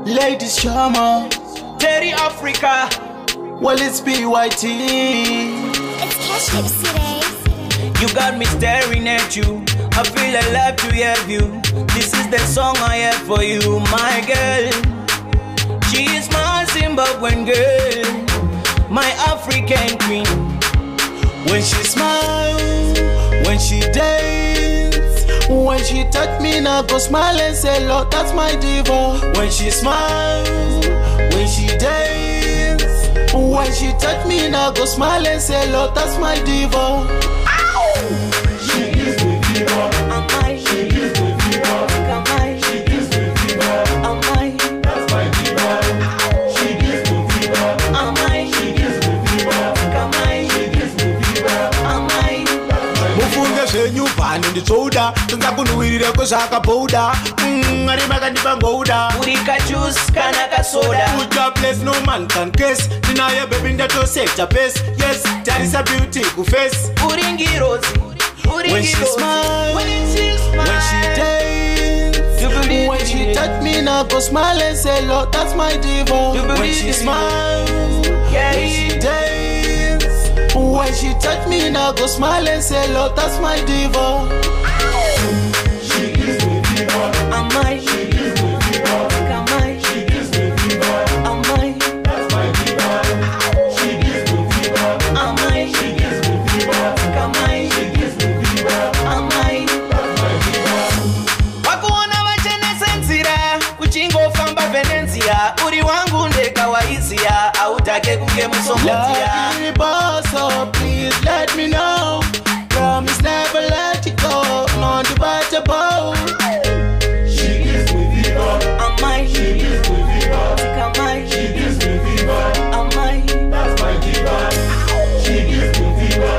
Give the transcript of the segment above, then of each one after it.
Ladies Shama, Terry Africa. well it's PYT. It's Cash Lips today. You got me staring at you. I feel alive to have you. This is the song I have for you, my girl. She is my Zimbabwean girl, my African queen. When she smile, when she dance, when she touch me now go smile and say Lord, that's my diva. When she smile, when she dance, when she touch me now go smile and say Lord, that's my diva. She gives me fever. She gives me fever. She gives me fever. That's my diva. She gives me fever. She gives me fever. She gives me fever. Mufunge zvenyu bhani nditsouda tunza kunhuwirire kwezvaakabhouda ari makandipa ngouda Uri kajuice kana kasoda. Uja place no man can case ndinaye baby ndatoseta pace yes tarisa beauty kuface Uri ngirozi. Uri when she ngirozi. smile When she smile. when she dance You believe when she it. touch me now go smile and say Lord that's my diva You when believe she it. smile Yeah. when she dance when she touch me now go smile and say Lord that's my diva. She gives me fever. She gives me fever. She gives me fever. That's my diva. She gives me fever. She gives me fever. She gives me fever. That's my diva. Wakuona vachenese nzira kuchingofamba Venezia. Uri wangu ndeka waizia autake kunge musomozia. Let me boss up, please let me know. Promise never let you go, non-debatable. She gives me fever. She gives me fever. She gives me fever. That's my diva. She gives me fever.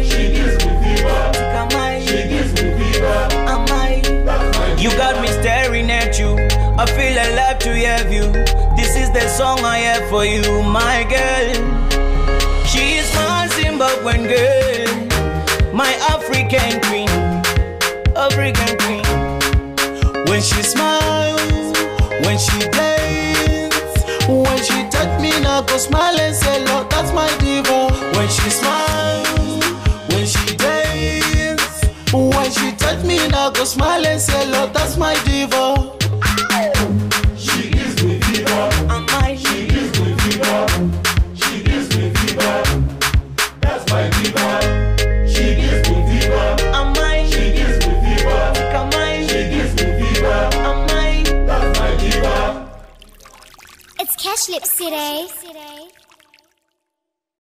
She gives me fever. She gives me fever. That's my You diva. got me staring at you. I feel alive to have you. This is the song I have for you, my girl. She is my Zimbabwean girl, my African queen, African queen. When she smile, when she dance, when she touch me now go smile and say Lord that's my diva. When she smile, when she dance, when she touch me now go smile and say Lord that's my diva. She gives me fever. She gives me fever. She gives me fever. That's my diva. She gives me fever. She gives me fever. She gives me fever. That's my diva. It's Cash Lips today.